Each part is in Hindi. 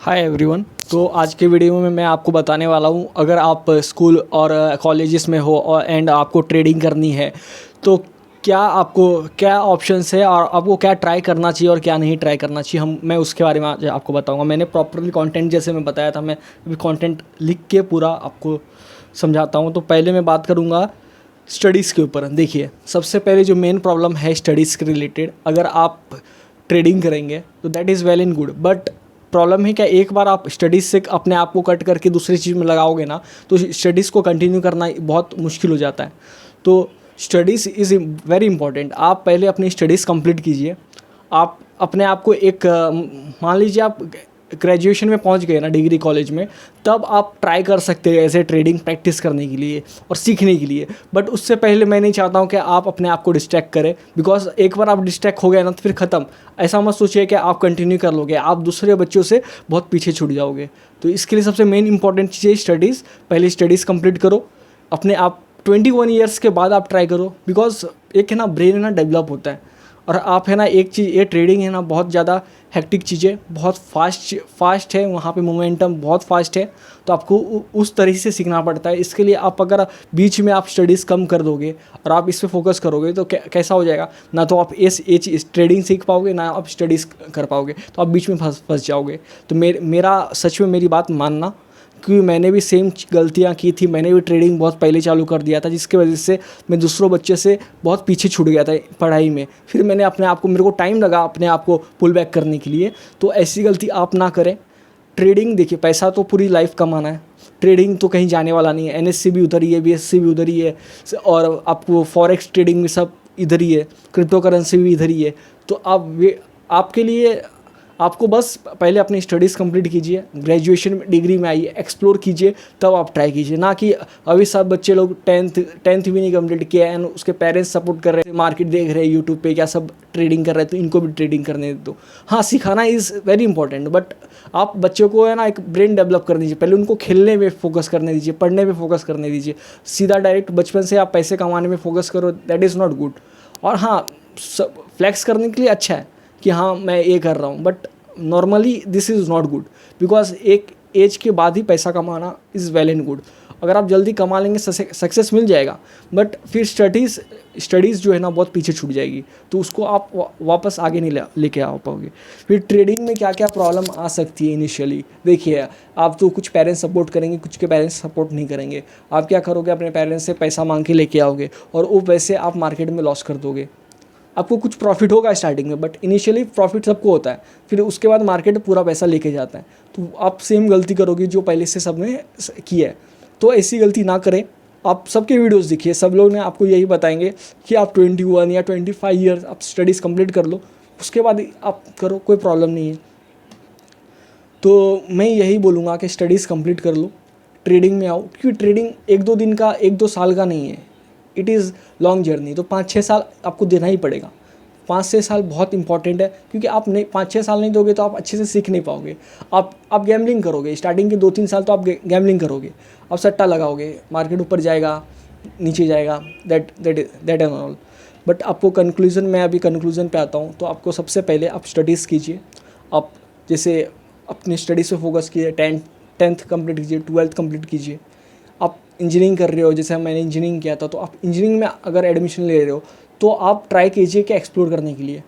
Hi everyone. तो आज के वीडियो में मैं आपको बताने वाला हूँ, अगर आप स्कूल और कॉलेजेस में हो और आपको ट्रेडिंग करनी है तो क्या ऑप्शंस है और आपको क्या ट्राई करना चाहिए और क्या नहीं ट्राई करना चाहिए। मैं उसके बारे में आज आपको बताऊँगा। मैंने प्रॉपरली कंटेंट जैसे मैं बताया था, मैं अभी कंटेंट लिख के पूरा आपको समझाता हूँ। तो पहले मैं बात करूँगा स्टडीज़ के ऊपर। देखिए, सबसे पहले जो मेन प्रॉब्लम है स्टडीज़ के रिलेटेड, अगर आप ट्रेडिंग करेंगे तो that is well and good, but problem है क्या, एक बार आप स्टडीज़ से अपने आप को कट करके दूसरी चीज़ में लगाओगे ना तो स्टडीज़ को कंटिन्यू करना बहुत मुश्किल हो जाता है। तो स्टडीज़ इज़ वेरी इंपॉर्टेंट। आप पहले अपनी स्टडीज़ कंप्लीट कीजिए। आप अपने आप को एक मान लीजिए आप ग्रेजुएशन में पहुंच गए ना, डिग्री कॉलेज में, तब आप ट्राई कर सकते हैं ऐसे ट्रेडिंग प्रैक्टिस करने के लिए और सीखने के लिए। बट उससे पहले मैं नहीं चाहता हूं कि आप अपने आप को डिस्ट्रैक्ट करें, बिकॉज एक बार आप डिस्ट्रैक्ट हो गए ना तो फिर ख़त्म। ऐसा मत सोचिए कि आप कंटिन्यू कर लोगे, आप दूसरे बच्चों से बहुत पीछे छूट जाओगे। तो इसके लिए सबसे मेन इंपॉर्टेंट चीज़ है स्टडीज़। पहले स्टडीज़ कंप्लीट करो। अपने आप 21 ईयर्स के बाद आप ट्राई करो, बिकॉज एक है ना ब्रेन है ना डेवलप होता है। और आप है ना एक चीज़, ये ट्रेडिंग है ना बहुत ज़्यादा हेक्टिक चीज़ है, बहुत फास्ट है, वहाँ पे मोमेंटम बहुत फास्ट है। तो आपको उस तरीके से सीखना पड़ता है। इसके लिए आप अगर बीच में आप स्टडीज़ कम कर दोगे और आप इस पर फोकस करोगे तो कैसा हो जाएगा, ना तो आप इस ट्रेडिंग सीख पाओगे ना आप स्टडीज़ कर पाओगे, तो आप बीच में फंस जाओगे। तो मेरा सच में मेरी बात मानना, क्योंकि मैंने भी सेम गलतियाँ की थी। मैंने भी ट्रेडिंग बहुत पहले चालू कर दिया था, जिसकी वजह से मैं दूसरों बच्चे से बहुत पीछे छूट गया था पढ़ाई में। फिर मैंने अपने आप को, मेरे को टाइम लगा अपने आप को पुल बैक करने के लिए। तो ऐसी गलती आप ना करें। ट्रेडिंग, देखिए, पैसा तो पूरी लाइफ कमाना है। ट्रेडिंग तो कहीं जाने वाला नहीं है। एनएससी भी उधर ही है, बीएससी भी उधर ही है, और आपको फॉरेक्स ट्रेडिंग में सब इधर ही है, क्रिप्टो करेंसी भी इधर ही है। तो आपके लिए आपको बस पहले अपनी स्टडीज़ कंप्लीट कीजिए, ग्रेजुएशन डिग्री में आइए, एक्सप्लोर कीजिए, तब आप ट्राई कीजिए। ना कि अभी सब बच्चे लोग टेंथ भी नहीं कंप्लीट किया है, उसके पेरेंट्स सपोर्ट कर रहे हैं, मार्केट देख रहे हैं यूट्यूब पे, क्या सब ट्रेडिंग कर रहे हैं, तो इनको भी ट्रेडिंग करने दो। हाँ, सिखाना इज़ वेरी इंपॉर्टेंट, बट आप बच्चों को है ना एक ब्रेन डेवलप करने दीजिए। पहले उनको खेलने में फोकस करने दीजिए, पढ़ने में फोकस करने दीजिए। सीधा डायरेक्ट बचपन से आप पैसे कमाने में फोकस करो, दैट इज़ नॉट गुड। और हाँ, फ्लैक्स करने के लिए अच्छा है कि हाँ मैं ये कर रहा हूँ, but normally this is not good, because एक एज के बाद ही पैसा कमाना इज़ वेल एंड गुड। अगर आप जल्दी कमा लेंगे सक्सेस मिल जाएगा, बट फिर स्टडीज़ जो है ना बहुत पीछे छूट जाएगी, तो उसको आप वापस आगे नहीं लेके आ पाओगे। फिर ट्रेडिंग में क्या क्या प्रॉब्लम आ सकती है इनिशियली, देखिए, आप तो कुछ पेरेंट्स सपोर्ट करेंगे, कुछ के पेरेंट्स सपोर्ट नहीं करेंगे। आप क्या करोगे, अपने पेरेंट्स से पैसा मांग के लेके आओगे और वो पैसे आप मार्केट में लॉस कर दोगे। आपको कुछ प्रॉफिट होगा स्टार्टिंग में, बट इनिशियली प्रॉफिट सबको होता है, फिर उसके बाद मार्केट पूरा पैसा लेके जाता है। तो आप सेम गलती करोगे जो पहले से सबने किया है। तो ऐसी गलती ना करें। आप सबके वीडियोस देखिए, सब लोग ने आपको यही बताएंगे कि आप 21 या 25 ईयर्स आप स्टडीज़ कंप्लीट कर लो, उसके बाद आप करो, कोई प्रॉब्लम नहीं है। तो मैं यही बोलूँगा कि स्टडीज़ कंप्लीट कर लो, ट्रेडिंग में आओ, क्योंकि ट्रेडिंग 1-2 दिन का, 1-2 साल का नहीं है, इट इज़ लॉन्ग जर्नी। तो 5-6 साल आपको देना ही पड़ेगा। 5-6 साल बहुत इंपॉर्टेंट है, क्योंकि आप नहीं 5-6 साल नहीं दोगे तो आप अच्छे से सीख नहीं पाओगे। आप गैम्बलिंग करोगे, स्टार्टिंग के 2-3 साल तो आप गैम्बलिंग करोगे, आप सट्टा लगाओगे, मार्केट ऊपर जाएगा नीचे जाएगा, दैट एंड ऑल। बट आपको कंक्लूज़न, मैं अभी कंक्लूज़न पे आता हूँ। तो आपको सबसे पहले आप स्टडीज़ कीजिए। आप जैसे अपनी स्टडीज़ पे फोकस कीजिए, टेंथ कंप्लीट कीजिए, 12th कंप्लीट कीजिए। आप इंजीनियरिंग कर रहे हो, जैसे मैंने इंजीनियरिंग किया था, तो आप इंजीनियरिंग में अगर एडमिशन ले रहे हो तो आप ट्राई कीजिए कि एक्सप्लोर करने के लिए,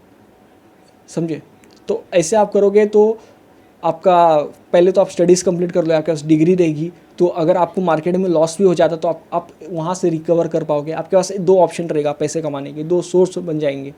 समझे। तो ऐसे आप करोगे तो आपका, पहले तो आप स्टडीज़ कंप्लीट कर लो, आपके पास डिग्री रहेगी। तो अगर आपको मार्केट में लॉस भी हो जाता तो आप वहाँ से रिकवर कर पाओगे। आपके पास 2 ऑप्शन रहेगा पैसे कमाने के, 2 सोर्स बन जाएंगे।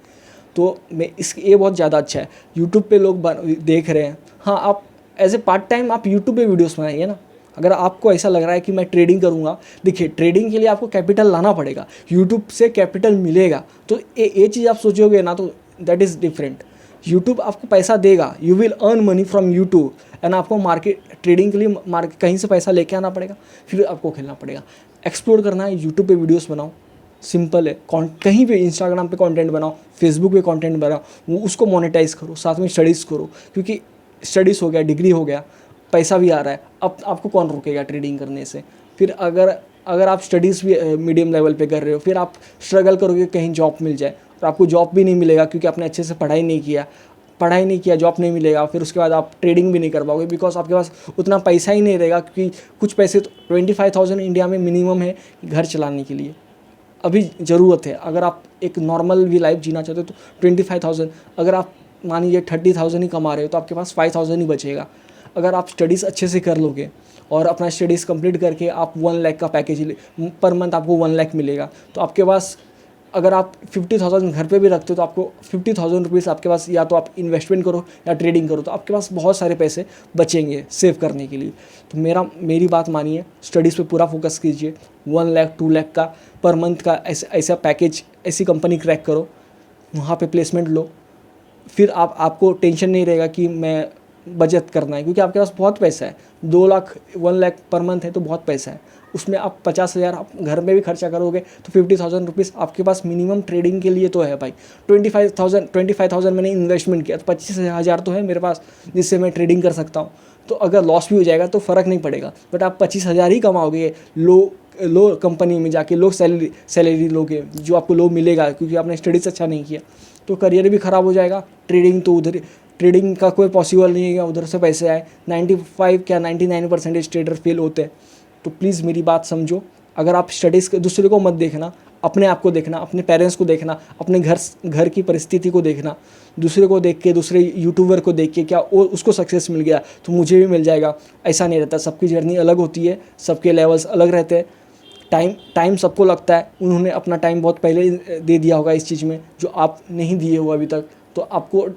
तो ये बहुत ज़्यादा अच्छा है। यूट्यूब पे लोग देख रहे हैं, हाँ, आप एज ए पार्ट टाइम आप यूट्यूब पे वीडियोस बनाइए ना। अगर आपको ऐसा लग रहा है कि मैं ट्रेडिंग करूँगा, देखिए, ट्रेडिंग के लिए आपको कैपिटल लाना पड़ेगा, यूट्यूब से कैपिटल मिलेगा। तो ये चीज़ आप सोचोगे ना, तो दैट इज़ डिफरेंट। यूट्यूब आपको पैसा देगा, you will earn money from YouTube, and आपको मार्केट ट्रेडिंग के लिए कहीं से पैसा लेके आना पड़ेगा, फिर आपको खेलना पड़ेगा। एक्सप्लोर करना है, यूट्यूब पे वीडियोस बनाओ, सिंपल है। कहीं पे इंस्टाग्राम पे कंटेंट बनाओ, फेसबुक पे कंटेंट बनाओ, वो उसको मोनेटाइज करो, साथ में स्टडीज़ करो, क्योंकि स्टडीज़ हो गया, डिग्री हो गया, पैसा भी आ रहा है, अब आपको कौन रोकेगा ट्रेडिंग करने से। फिर अगर आप स्टडीज़ भी मीडियम लेवल पे कर रहे हो, फिर आप स्ट्रगल करोगे कहीं जॉब मिल जाए, और आपको जॉब भी नहीं मिलेगा क्योंकि आपने अच्छे से पढ़ाई नहीं किया, पढ़ाई नहीं किया, जॉब नहीं मिलेगा, फिर उसके बाद आप ट्रेडिंग भी नहीं कर पाओगे, बिकॉज आपके पास उतना पैसा ही नहीं रहेगा। क्योंकि कुछ पैसे तो 25,000 इंडिया में मिनिमम है घर चलाने के लिए, अभी ज़रूरत है। अगर आप एक नॉर्मल भी लाइफ जीना चाहते हो तो 25,000, अगर आप मान लीजिए 30,000 ही कमा रहे हो तो आपके पास 5,000 ही बचेगा। अगर आप स्टडीज़ अच्छे से कर लोगे और अपना स्टडीज़ कंप्लीट करके आप 1 लाख का पैकेज पर मंथ आपको 1 लाख मिलेगा, तो आपके पास अगर आप 50,000 घर पे भी रखते हो तो आपको 50,000 रुपीज़ आपके पास, या तो आप इन्वेस्टमेंट करो या ट्रेडिंग करो, तो आपके पास बहुत सारे पैसे बचेंगे सेव करने के लिए। तो मेरी बात मानिए, स्टडीज़ पे पूरा फोकस कीजिए। 1 लाख 2 लाख का पर मंथ का ऐसा पैकेज, ऐसी कंपनी क्रैक करो, वहाँ पे प्लेसमेंट लो। फिर आपको टेंशन नहीं रहेगा कि मैं बचत करना है, क्योंकि आपके पास बहुत पैसा है। 2 लाख 1 लाख पर मंथ है तो बहुत पैसा है। उसमें आप 50,000 आप घर में भी खर्चा करोगे तो 50,000 रुपीज़ आपके पास मिनिमम ट्रेडिंग के लिए तो है भाई। 25,000 मैंने इन्वेस्टमेंट किया तो 25,000 तो है मेरे पास, जिससे मैं ट्रेडिंग कर सकता हूँ। तो अगर लॉस भी हो जाएगा तो फ़र्क नहीं पड़ेगा, बट आप 25,000 ही कमाओगे लो कंपनी में जाके, लो सैलरी लोगे, जो आपको लो मिलेगा क्योंकि आपने स्टडीज़ अच्छा नहीं किया, तो करियर भी ख़राब हो जाएगा। ट्रेडिंग का कोई पॉसिबल नहीं है उधर से पैसे आए। 95 क्या 99% ट्रेडर फेल होते हैं। तो प्लीज़ मेरी बात समझो। अगर आप स्टडीज़ दूसरे को मत देखना, अपने आप को देखना, अपने पेरेंट्स को देखना, अपने घर की परिस्थिति को देखना। दूसरे को देख के, दूसरे यूट्यूबर को देख के क्या उसको सक्सेस मिल गया तो मुझे भी मिल जाएगा, ऐसा नहीं रहता। सबकी जर्नी अलग होती है, सबके लेवल्स अलग रहते हैं। टाइम सबको लगता है। उन्होंने अपना टाइम बहुत पहले दे दिया होगा इस चीज़ में जो आप नहीं दिए हो अभी तक। तो आपको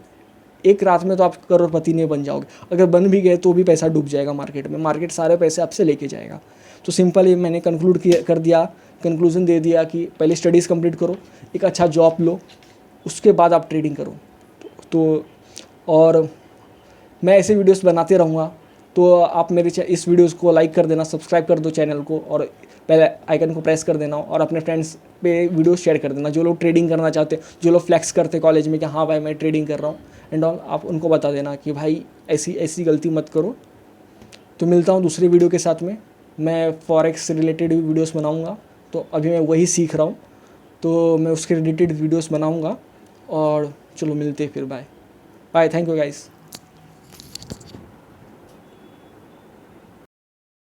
एक रात में तो आप करोड़पति नहीं बन जाओगे। अगर बन भी गए तो भी पैसा डूब जाएगा मार्केट में। मार्केट सारे पैसे आपसे लेके जाएगा। तो सिंपल ही मैंने कंक्लूजन दे दिया कि पहले स्टडीज़ कंप्लीट करो, एक अच्छा जॉब लो, उसके बाद आप ट्रेडिंग करो। तो और मैं ऐसे वीडियोस बनाते रहूँगा। तो आप मेरे इस वीडियोस को लाइक कर देना, सब्सक्राइब कर दो चैनल को, और पहले आइकन को प्रेस कर देना, और अपने फ्रेंड्स पे वीडियो शेयर कर देना। जो लोग ट्रेडिंग करना चाहते हैं, जो लोग फ्लैक्स करते कॉलेज में कि हाँ भाई मैं ट्रेडिंग कर रहा हूँ एंड ऑल, आप उनको बता देना कि भाई ऐसी गलती मत करो। तो मिलता हूँ दूसरे वीडियो के साथ में। मैं फॉरेक्स से रिलेटेड वीडियोस बनाऊँगा। तो अभी मैं वही सीख रहा हूँ, तो मैं उसके रिलेटेड वीडियोस बनाऊँगा। और चलो मिलते हैं फिर। Bye bye, thank you guys.